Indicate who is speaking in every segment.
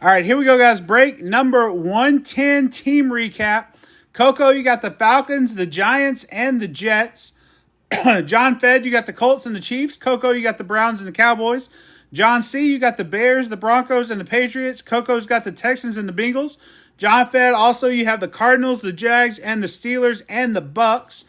Speaker 1: All right, here we go, guys. Break number 110 team recap. Coco, you got the Falcons, the Giants, and the Jets. John Fed, you got the Colts and the Chiefs. Coco, you got the Browns and the Cowboys. John C, you got the Bears, the Broncos, and the Patriots. Coco's got the Texans and the Bengals. John Fed, also you have the Cardinals, the Jags, and the Steelers, and the Bucks.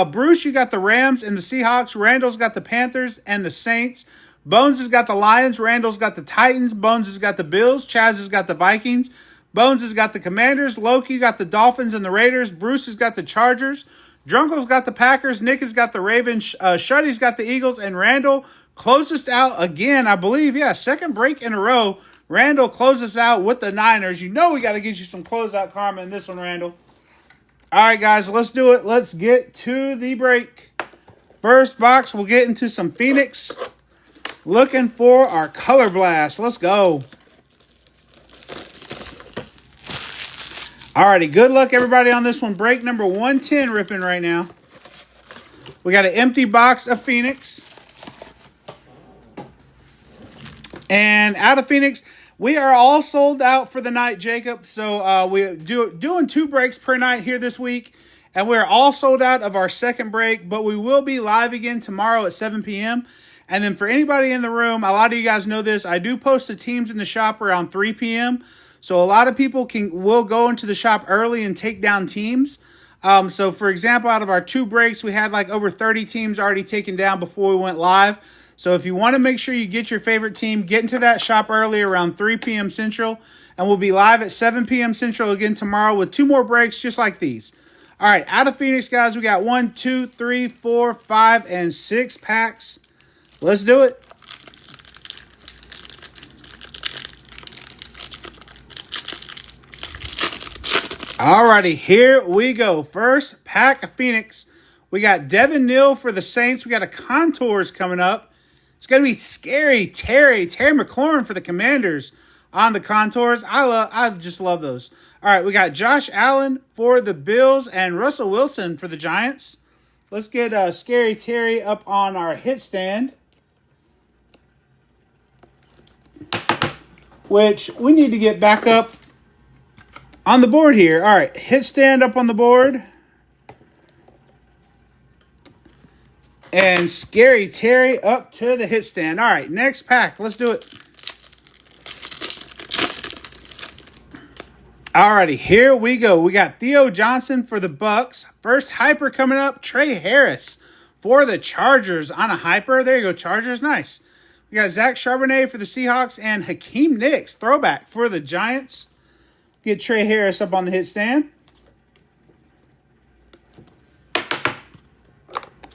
Speaker 1: Bruce, you got the Rams and the Seahawks. Randall's got the Panthers and the Saints. Bones has got the Lions. Randall's got the Titans. Bones has got the Bills. Chaz has got the Vikings. Bones has got the Commanders. Loki got the Dolphins and the Raiders. Bruce has got the Chargers. Drunkle's got the Packers. Nick has got the Ravens. Shuddy's got the Eagles. And Randall closes out again, I believe. Yeah, second break in a row. Randall closes out with the Niners. You know we got to get you some closeout karma in this one, Randall. All right, guys, let's do it. Let's get to the break. First box, we'll get into some Phoenix. Looking for our Color Blast. Let's go. Alrighty, good luck, everybody, on this one. Break number 110 ripping right now. We got an empty box of Phoenix. And out of Phoenix, we are all sold out for the night, Jacob. So we're doing 2 breaks per night here this week. And we're all sold out of our second break. But we will be live again tomorrow at 7 p.m. And then for anybody in the room, a lot of you guys know this, I do post the teams in the shop around 3 p.m. So a lot of people will go into the shop early and take down teams. So for example, out of our 2 breaks, we had like over 30 teams already taken down before we went live. So if you want to make sure you get your favorite team, get into that shop early around 3 p.m. Central. And we'll be live at 7 p.m. Central again tomorrow with 2 more breaks just like these. All right, out of Phoenix, guys, we got 1, 2, 3, 4, 5, and 6 packs. Let's do it. Alrighty, here we go. First pack of Phoenix. We got Devin Neal for the Saints. We got a Contours coming up. It's going to be scary. Terry McLaurin for the Commanders on the Contours. I just love those. All right, we got Josh Allen for the Bills and Russell Wilson for the Giants. Let's get Scary Terry up on our hit stand. Which we need to get back up on the board here. All right, hit stand up on the board. And Scary Terry up to the hit stand. All right, next pack. Let's do it. Alrighty, here we go. We got Theo Johnson for the Bucks. First hyper coming up, Trey Harris for the Chargers on a hyper. There you go, Chargers. Nice. We got Zach Charbonnet for the Seahawks and Hakeem Nicks, throwback for the Giants. Get Trey Harris up on the hit stand.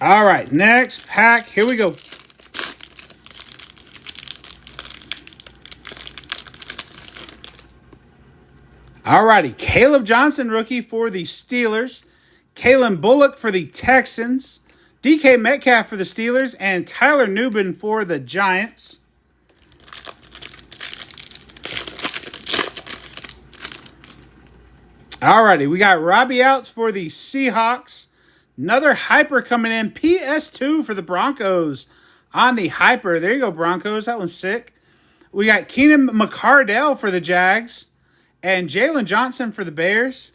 Speaker 1: All right, next pack. Here we go. All righty, Caleb Johnson, rookie for the Steelers. Kalen Bullock for the Texans. DK Metcalf for the Steelers. And Tyler Nubin for the Giants. All righty, we got Robbie Outs for the Seahawks. Another hyper coming in. PS2 for the Broncos on the hyper. There you go, Broncos. That one's sick. We got Keenan McCardell for the Jags. And Jalen Johnson for the Bears.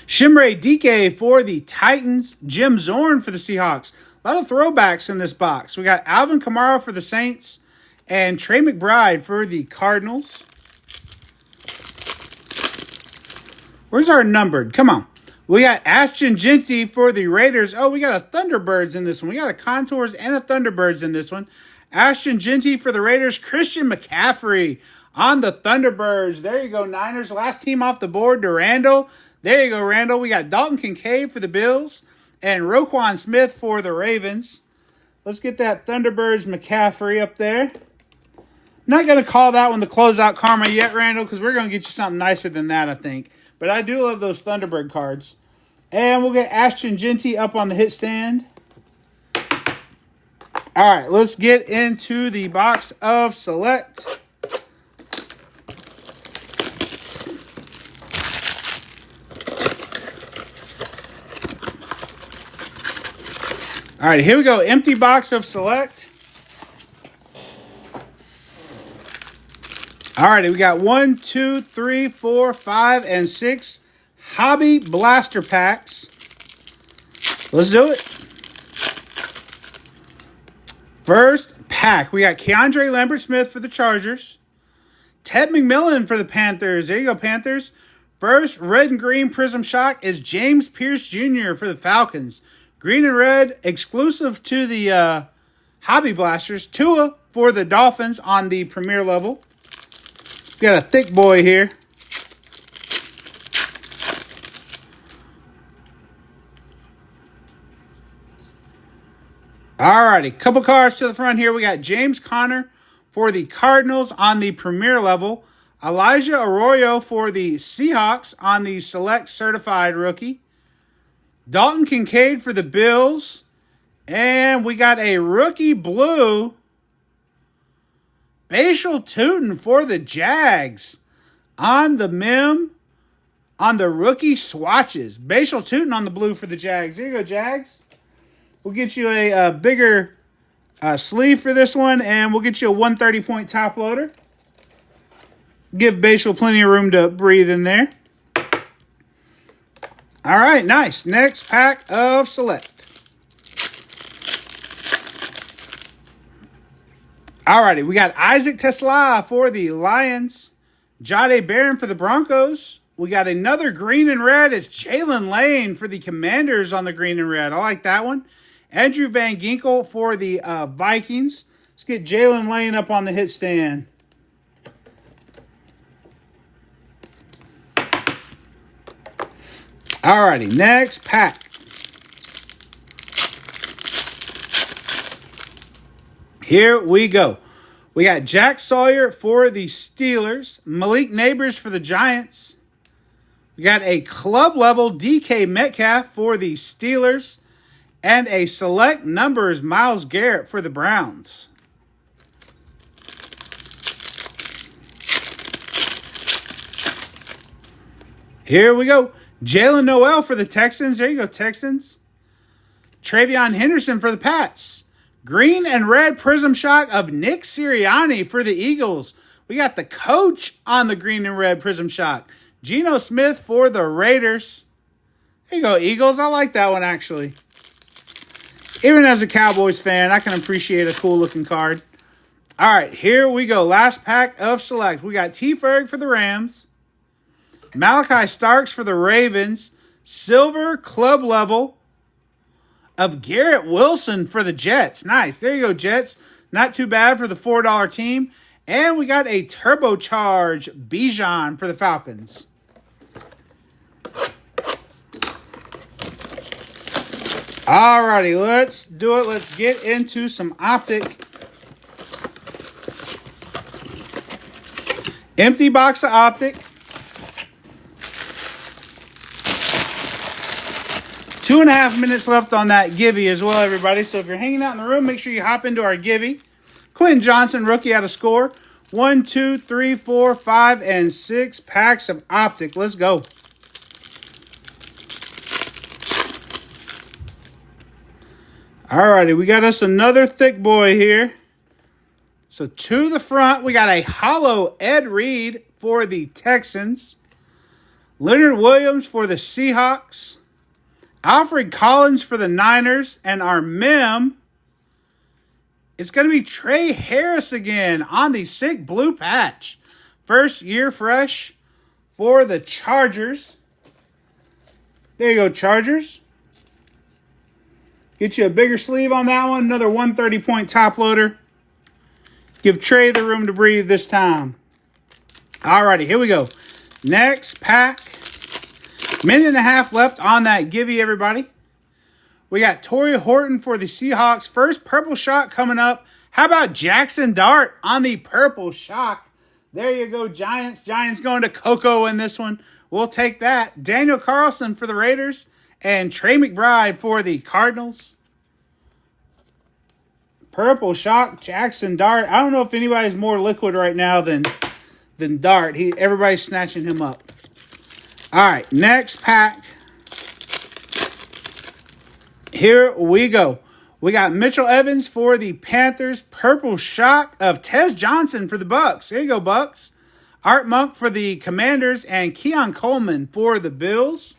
Speaker 1: Shimray DK for the Titans. Jim Zorn for the Seahawks. A lot of throwbacks in this box. We got Alvin Kamara for the Saints. And Trey McBride for the Cardinals. Where's our numbered? Come on. We got Ashton Genty for the Raiders. Oh, we got a Thunderbirds in this one. We got a Contours and a Thunderbirds in this one. Ashton Genty for the Raiders. Christian McCaffrey on the Thunderbirds. There you go, Niners. Last team off the board to Randall. There you go, Randall. We got Dalton Kincaid for the Bills. And Roquan Smith for the Ravens. Let's get that Thunderbirds McCaffrey up there. Not going to call that one the closeout karma yet, Randall, because we're going to get you something nicer than that, I think. But I do love those Thunderbird cards. And we'll get Ashton Genty up on the hit stand. All right, let's get into the box of Select. All right, here we go. Empty box of Select. All right, we got 1, 2, 3, 4, 5, and 6 Hobby Blaster packs. Let's do it. First pack, we got Keandre Lambert-Smith for the Chargers. Ted McMillan for the Panthers. There you go, Panthers. First red and green Prism Shock is James Pierce Jr. for the Falcons. Green and red exclusive to the Hobby Blasters. Tua for the Dolphins on the Premier level. Got a thick boy here. Alrighty, couple cards to the front here. We got James Conner for the Cardinals on the Premier level. Elijah Arroyo for the Seahawks on the Select Certified Rookie. Dalton Kincaid for the Bills. And we got a rookie blue Bashal Tutin for the Jags on the MIM on the rookie swatches. Bashal Tutin on the blue for the Jags. There you go, Jags. We'll get you a bigger sleeve for this one, and we'll get you a 130-point top loader. Give Bashal plenty of room to breathe in there. All right, nice. Next pack of Select. Alrighty, we got Isaac Tesla for the Lions. Jahdae Barron for the Broncos. We got another green and red. It's Jalen Lane for the Commanders on the green and red. I like that one. Andrew Van Ginkel for the Vikings. Let's get Jalen Lane up on the hit stand. Alrighty, next pack. Here we go. We got Jack Sawyer for the Steelers. Malik Neighbors for the Giants. We got a club level DK Metcalf for the Steelers. And a select numbers Myles Garrett for the Browns. Here we go. Jalen Noel for the Texans. There you go, Texans. Travion Henderson for the Pats. Green and red Prism Shock of Nick Sirianni for the Eagles. We got the coach on the green and red Prism Shock. Geno Smith for the Raiders. There you go, Eagles. I like that one, actually. Even as a Cowboys fan, I can appreciate a cool-looking card. All right, here we go. Last pack of Select. We got T. Ferg for the Rams. Malachi Starks for the Ravens. Silver club level of Garrett Wilson for the Jets. Nice. There you go, Jets. Not too bad for the $4 team. And we got a turbocharged Bijan for the Falcons. Alrighty, let's do it. Let's get into some Optic. Empty box of Optic. 2.5 minutes left on that Givey as well, everybody. So if you're hanging out in the room, make sure you hop into our Givey. Quentin Johnson, rookie out of score. 1, 2, 3, 4, 5, and 6 packs of Optic. Let's go. Alrighty, we got us another thick boy here. So to the front, we got a hollow Ed Reed for the Texans. Leonard Williams for the Seahawks. Alfred Collins for the Niners. And our mem, it's going to be Trey Harris again on the sick blue patch. First year fresh for the Chargers. There you go, Chargers. Get you a bigger sleeve on that one. Another 130-point top loader. Give Trey the room to breathe this time. Alrighty, here we go. Next pack. Minute and a half left on that Givey, everybody. We got Torrey Horton for the Seahawks. First purple shock coming up. How about Jackson Dart on the purple shock? There you go, Giants. Giants going to Coco in this one. We'll take that. Daniel Carlson for the Raiders. And Trey McBride for the Cardinals. Purple shock, Jackson Dart. I don't know if anybody's more liquid right now than Dart. Everybody's snatching him up. All right, next pack. Here we go. We got Mitchell Evans for the Panthers. Purple shock of Tez Johnson for the Bucks. There you go, Bucks. Art Monk for the Commanders and Keon Coleman for the Bills.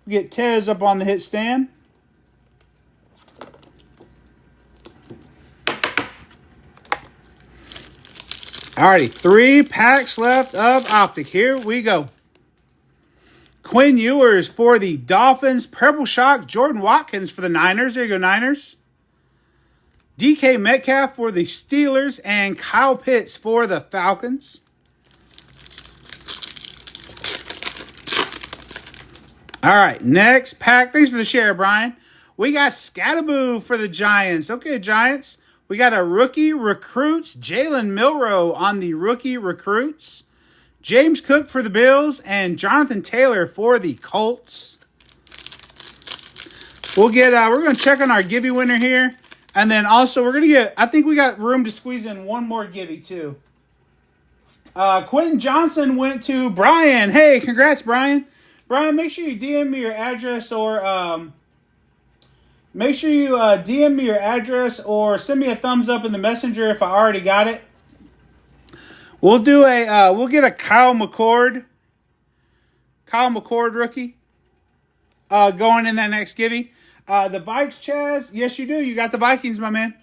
Speaker 1: We get Tez up on the hit stand. Alrighty, 3 packs left of Optic. Here we go. Quinn Ewers for the Dolphins. Purple shock, Jordan Watkins for the Niners. There you go, Niners. DK Metcalf for the Steelers and Kyle Pitts for the Falcons. All right, next pack. Thanks for the share, Brian. We got Scattaboo for the Giants. Okay, Giants. We got a rookie recruits, Jalen Milroe on the rookie recruits. James Cook for the Bills and Jonathan Taylor for the Colts. We'll get, we're going to check on our Gibby winner here. And then also we're going to get, I think we got room to squeeze in one more Gibby too. Quentin Johnson went to Brian. Hey, congrats, Brian. Brian, make sure you DM me your address or, make sure you DM me your address or send me a thumbs up in the messenger if I already got it. We'll do a we'll get a Kyle McCord rookie going in that next Gibby. The Vikes, Chaz, yes you do. You got the Vikings, my man.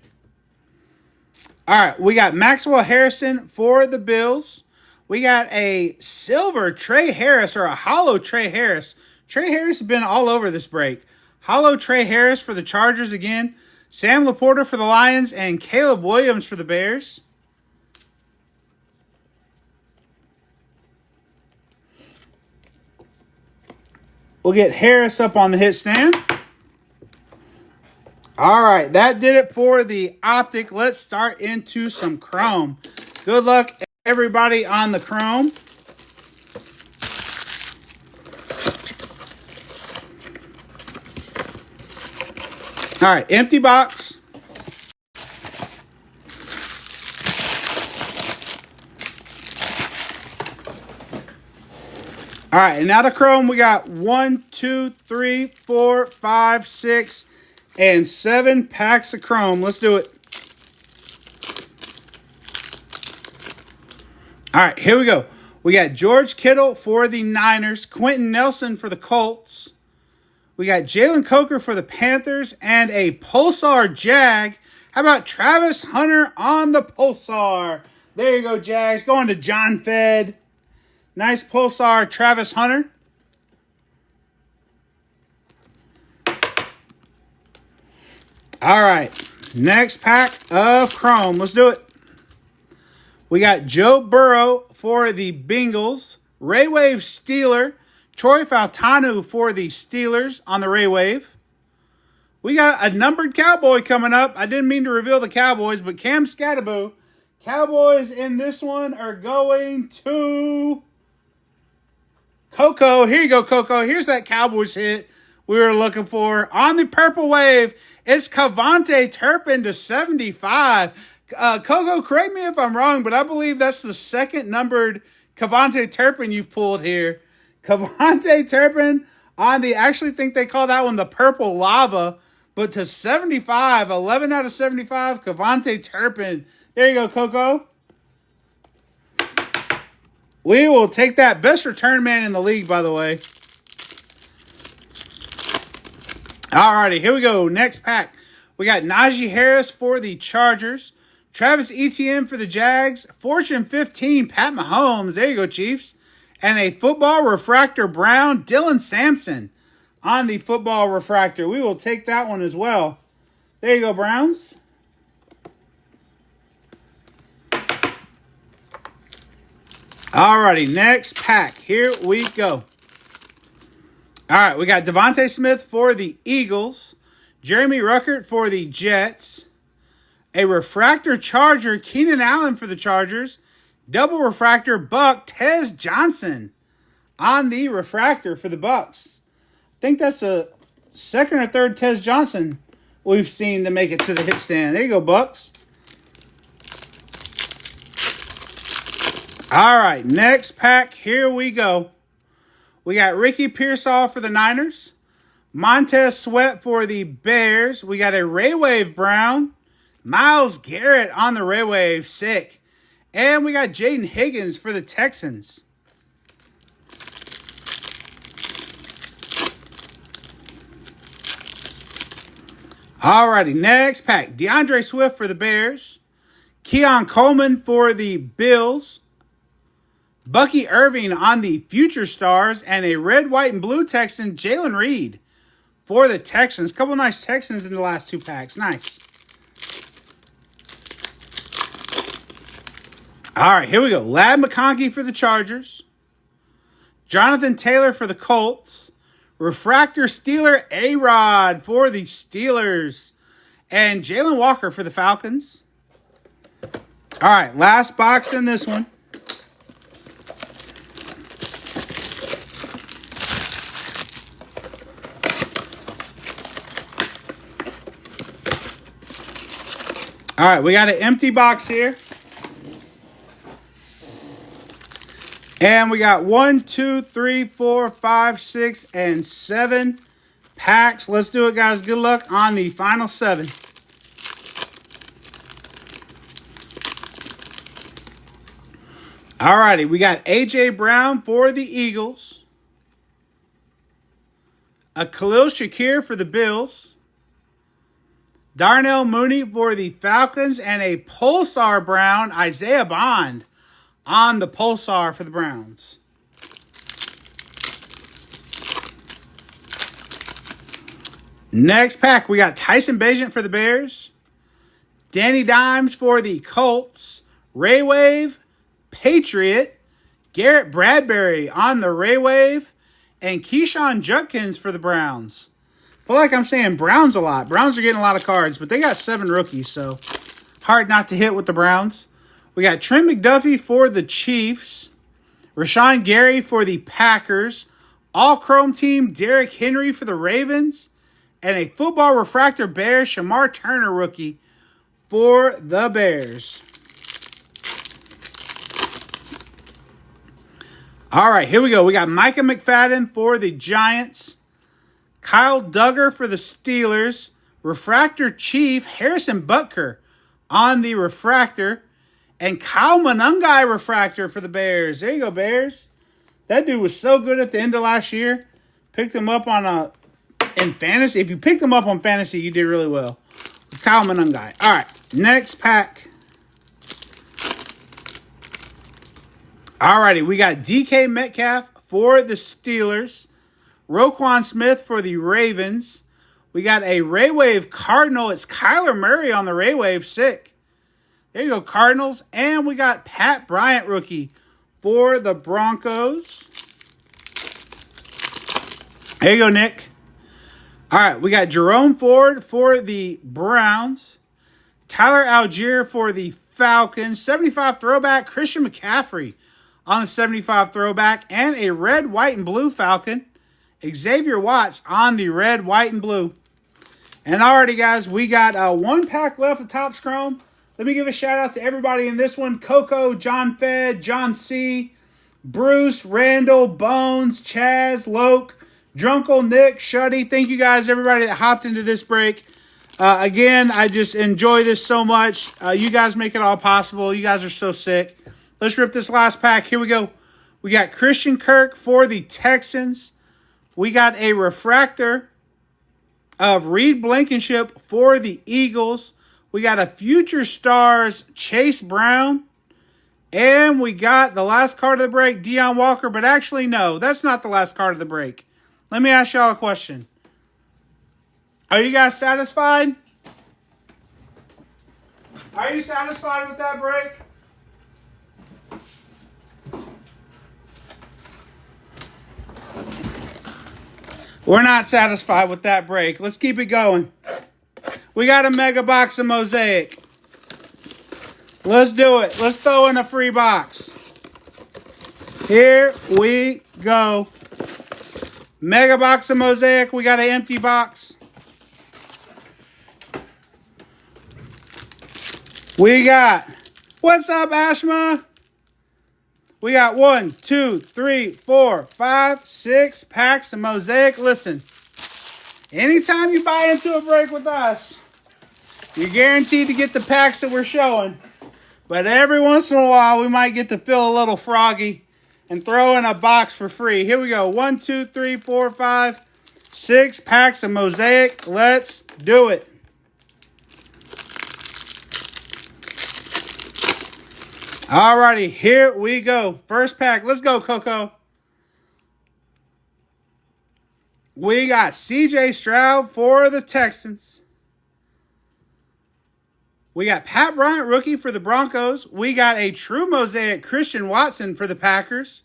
Speaker 1: All right, we got Maxwell Harrison for the Bills. We got a silver Trey Harris or a hollow Trey Harris. Trey Harris has been all over this break. Hollow Trey Harris for the Chargers again. Sam Laporta for the Lions and Caleb Williams for the Bears. We'll get Harris up on the hit stand. All right, that did it for the Optic. Let's start into some Chrome. Good luck, everybody, on the Chrome. All right, empty box. All right, and now the Chrome, we got 1, 2, 3, 4, 5, 6, and 7 packs of Chrome. Let's do it. All right, here we go. We got George Kittle for the Niners, Quentin Nelson for the Colts. We got Jalen Coker for the Panthers and a Pulsar Jag. How about Travis Hunter on the Pulsar? There you go, Jags. Going to John Fed. Nice Pulsar, Travis Hunter. All right. Next pack of Chrome. Let's do it. We got Joe Burrow for the Bengals. Ray Wave Steeler. Troy Fautanu for the Steelers on the Ray Wave. We got a numbered Cowboy coming up. I didn't mean to reveal the Cowboys, but Cam Scattaboo. Cowboys in this one are going to Coco. Here you go, Coco. Here's that Cowboys hit we were looking for. On the Purple Wave, it's Cavante Turpin to 75. Coco, correct me if I'm wrong, but I believe that's the second numbered Cavante Turpin you've pulled here. Cavante Turpin on the, I actually think they call that one the Purple Lava, but to 75, 11 out of 75, Cavante Turpin. There you go, Coco. We will take that. Best return man in the league, by the way. Alrighty, here we go. Next pack. We got Najee Harris for the Chargers. Travis Etienne for the Jags. Fortune 15, Pat Mahomes. There you go, Chiefs. And a football refractor Brown, Dylan Sampson on the football refractor. We will take that one as well. There you go, Browns. Alrighty, next pack. Here we go. All right, we got Devontae Smith for the Eagles. Jeremy Ruckert for the Jets. A refractor Charger, Keenan Allen for the Chargers. Double refractor Buck, Tez Johnson on the refractor for the Bucks. I think that's a second or third Tez Johnson we've seen to make it to the hit stand. There you go, Bucks. All right, next pack. Here we go. We got Ricky Pearsall for the Niners. Montez Sweat for the Bears. We got a Ray Wave Brown. Myles Garrett on the Ray Wave. Sick. And we got Jaden Higgins for the Texans. Alrighty, next pack. DeAndre Swift for the Bears. Keon Coleman for the Bills. Bucky Irving on the Future Stars. And a red, white, and blue Texan, Jalen Reed for the Texans. Couple nice Texans in the last two packs. Nice. All right, here we go. Ladd McConkey for the Chargers. Jonathan Taylor for the Colts. Refractor Steeler A-Rod for the Steelers. And Jalen Walker for the Falcons. All right, last box in this one. All right, we got an empty box here. And we got 1, 2, 3, 4, 5, 6, and 7 packs. Let's do it, guys. Good luck on the final 7. Alrighty, we got A.J. Brown for the Eagles. A Khalil Shakir for the Bills. Darnell Mooney for the Falcons. And a Pulsar Brown, Isaiah Bond on the Pulsar for the Browns. Next pack, we got Tyson Bagent for the Bears. Danny Dimes for the Colts. Ray Wave, Patriot. Garrett Bradbury on the Ray Wave. And Keyshawn Judkins for the Browns. I feel like I'm saying Browns a lot. Browns are getting a lot of cards, but they got 7 rookies, so hard not to hit with the Browns. We got Trent McDuffie for the Chiefs. Rashawn Gary for the Packers. All-Chrome team, Derrick Henry for the Ravens. And a Football Refractor Bear, Shamar Turner rookie for the Bears. All right, here we go. We got Micah McFadden for the Giants. Kyle Duggar for the Steelers. Refractor Chief, Harrison Butker on the Refractor. And Kyle Monangai Refractor for the Bears. There you go, Bears. That dude was so good at the end of last year. Picked him up on in fantasy. If you picked him up on fantasy, you did really well. Kyle Monangai. All right, next pack. Alrighty, we got DK Metcalf for the Steelers. Roquan Smith for the Ravens. We got a Ray Wave Cardinal. It's Kyler Murray on the Ray Wave. Sick. There you go, Cardinals. And we got Pat Bryant rookie for the Broncos. There you go, Nick. All right, we got Jerome Ford for the Browns. Tyler Algier for the Falcons. 75 throwback, Christian McCaffrey on the 75 throwback. And a red, white, and blue Falcon. Xavier Watts on the red, white, and blue. And alrighty, guys, we got 1 pack left of Topps Chrome. Let me give a shout out to everybody in this one. Coco, John Fed, John C., Bruce, Randall, Bones, Chaz, Loke, Drunkle, Nick, Shuddy. Thank you guys, everybody that hopped into this break. Again, I just enjoy this so much. You guys make it all possible. You guys are so sick. Let's rip this last pack. Here we go. We got Christian Kirk for the Texans. We got a refractor of Reed Blankenship for the Eagles. We got a Future Stars Chase Brown. And we got the last card of the break, Deion Walker. But actually, no, that's not the last card of the break. Let me ask y'all a question. Are you guys satisfied? Are you satisfied with that break? We're not satisfied with that break. Let's keep it going. We got a mega box of Mosaic. Let's do it. Let's throw in a free box. Here we go. Mega box of Mosaic. We got an empty box. We got, what's up, Ashma? We got 1, 2, 3, 4, 5, 6 packs of Mosaic. Listen, Anytime you buy into a break with us, you're guaranteed to get the packs that we're showing. But every once in a while, we might get to feel a little froggy and throw in a box for free. Here we go. 1, 2, 3, 4, 5, 6 packs of Mosaic. Let's do it. Alrighty, here we go. First pack. Let's go, Coco. We got C.J. Stroud for the Texans. We got Pat Bryant, rookie for the Broncos. We got a true Mosaic Christian Watson for the Packers.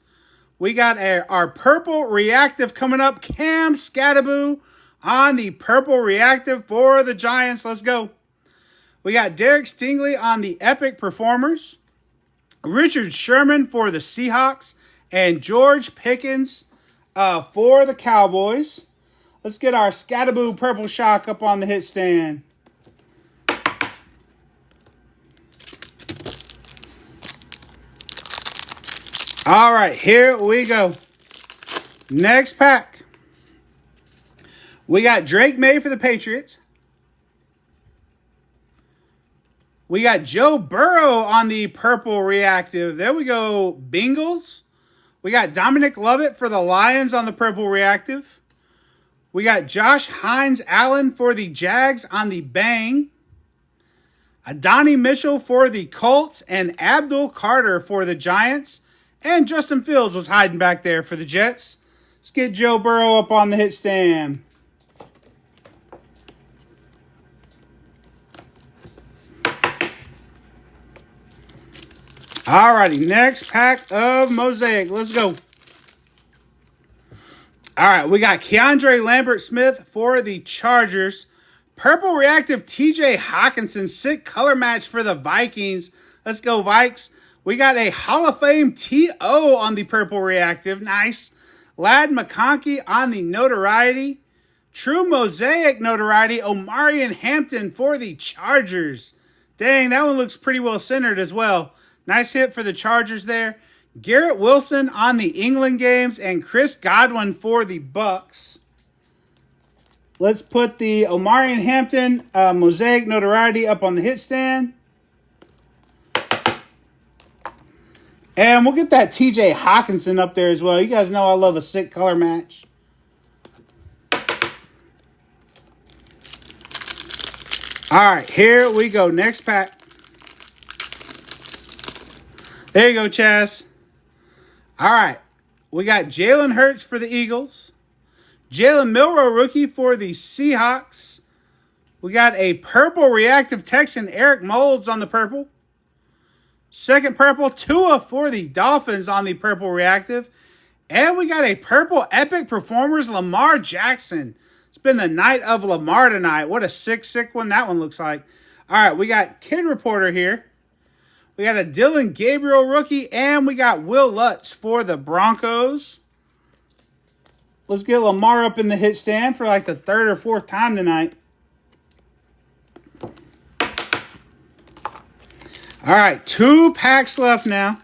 Speaker 1: We got our purple reactive coming up. Cam Skattebo on the purple reactive for the Giants. Let's go. We got Derek Stingley on the Epic Performers. Richard Sherman for the Seahawks. And George Pickens for the Cowboys. Let's get our Skattebo Purple Shock up on the hit stand. All right, here we go. Next pack. We got Drake May for the Patriots. We got Joe Burrow on the purple reactive. There we go, Bengals. We got Dominic Lovett for the Lions on the purple reactive. We got Josh Hines Allen for the Jags on the Bang. Adonai Mitchell for the Colts and Abdul Carter for the Giants. And Justin Fields was hiding back there for the Jets. Let's get Joe Burrow up on the hit stand. Alrighty, next pack of Mosaic. Let's go. Alright, we got Keandre Lambert-Smith for the Chargers. Purple reactive TJ Hawkinson, sick color match for the Vikings. Let's go, Vikes. We got a Hall of Fame T.O. on the purple reactive. Nice. Ladd McConkey on the notoriety. True Mosaic notoriety. Omarion Hampton for the Chargers. Dang, that one looks pretty well centered as well. Nice hit for the Chargers there. Garrett Wilson on the England games. And Chris Godwin for the Bucks. Let's put the Omarion Hampton Mosaic notoriety up on the hit stand. And we'll get that TJ Hawkinson up there as well. You guys know I love a sick color match. All right, here we go. Next pack. There you go, Chaz. All right, we got Jalen Hurts for the Eagles. Jalen Milroe, rookie for the Seahawks. We got a purple reactive Texan, Eric Moulds on the purple. Second purple, Tua for the Dolphins on the purple reactive. And we got a purple Epic Performers, Lamar Jackson. It's been the night of Lamar tonight. What a sick one that one looks like. All right, we got Kid Reporter here. We got a Dylan Gabriel rookie. And we got Will Lutz for the Broncos. Let's get Lamar up in the hit stand for like the third or fourth time tonight. All right, 2 packs left now.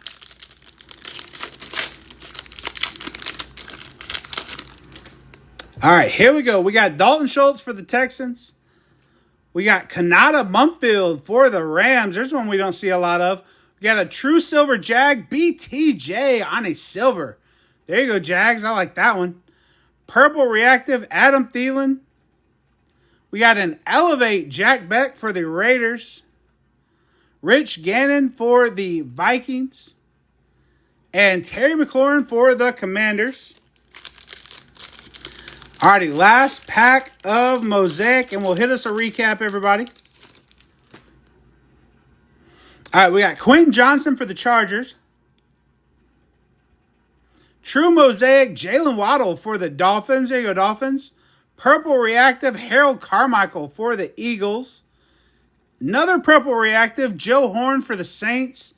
Speaker 1: All right, here we go. We got Dalton Schultz for the Texans. We got Kanata Mumpfield for the Rams. There's one we don't see a lot of. We got a true silver Jag, BTJ on a silver. There you go, Jags. I like that one. Purple reactive, Adam Thielen. We got an Elevate Jack Beck for the Raiders. Rich Gannon for the Vikings. And Terry McLaurin for the Commanders. Alrighty, last pack of Mosaic, and we'll hit us a recap, everybody. Alright, we got Quentin Johnson for the Chargers. True Mosaic, Jalen Waddle for the Dolphins. There you go, Dolphins. Purple reactive, Harold Carmichael for the Eagles. Another purple reactive, Joe Horn for the Saints.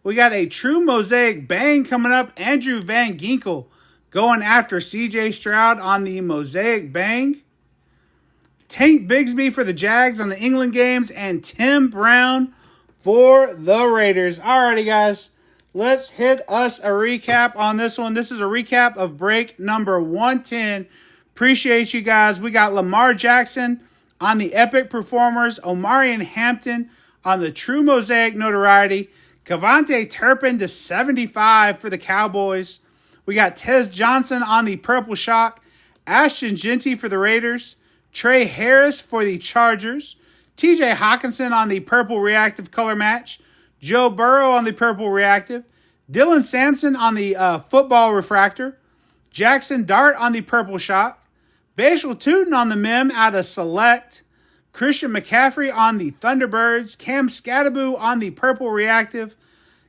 Speaker 1: We got a true Mosaic Bang coming up. Andrew Van Ginkel going after C.J. Stroud on the Mosaic Bang. Tank Bigsby for the Jags on the England games. And Tim Brown for the Raiders. Alrighty, guys. Let's hit us a recap on this one. This is a recap of break number 110. Appreciate you guys. We got Lamar Jackson on the Epic Performers, Omarion Hampton on the True Mosaic Notoriety, Cavante Turpin to 75 for the Cowboys. We got Tez Johnson on the Purple Shock, Ashton Genty for the Raiders, Trey Harris for the Chargers, TJ Hawkinson on the Purple Reactive Color Match, Joe Burrow on the Purple Reactive, Dylan Sampson on the Football Refractor, Jackson Dart on the Purple Shock, Bashal Tootin on the Mem out of Select, Christian McCaffrey on the Thunderbirds, Cam Scattaboo on the Purple Reactive,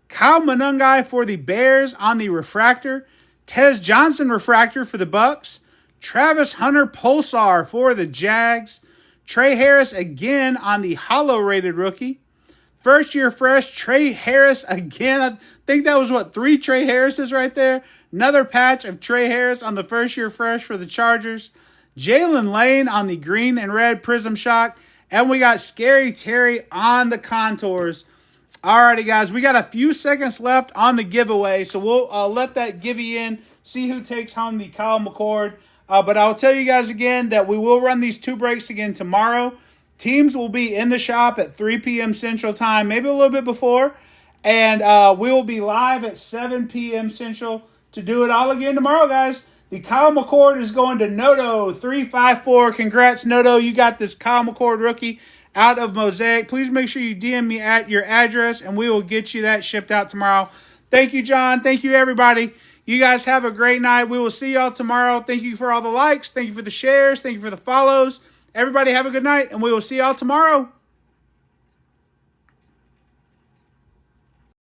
Speaker 1: Kyle Monungai for the Bears on the Refractor, Tez Johnson Refractor for the Bucks, Travis Hunter Pulsar for the Jags, Trey Harris again on the Hollow Rated Rookie, First Year Fresh, Trey Harris again. I think that was, 3 Trey Harrises right there. Another patch of Trey Harris on the First Year Fresh for the Chargers. Jalen Lane on the Green and Red Prism Shock. And we got Scary Terry on the Contours. Alrighty, guys. We got a few seconds left on the giveaway. So we'll let that givey in. See who takes home the Kyle McCord. But I'll tell you guys again that we will run these 2 breaks again tomorrow. Teams will be in the shop at 3 p.m. Central Time, maybe a little bit before. And we will be live at 7 p.m. Central to do it all again tomorrow, guys. The Kyle McCord is going to Noto354. Congrats, Noto. You got this Kyle McCord rookie out of Mosaic. Please make sure you DM me at your address, and we will get you that shipped out tomorrow. Thank you, John. Thank you, everybody. You guys have a great night. We will see y'all tomorrow. Thank you for all the likes. Thank you for the shares. Thank you for the follows. Everybody have a good night, and we will see y'all tomorrow.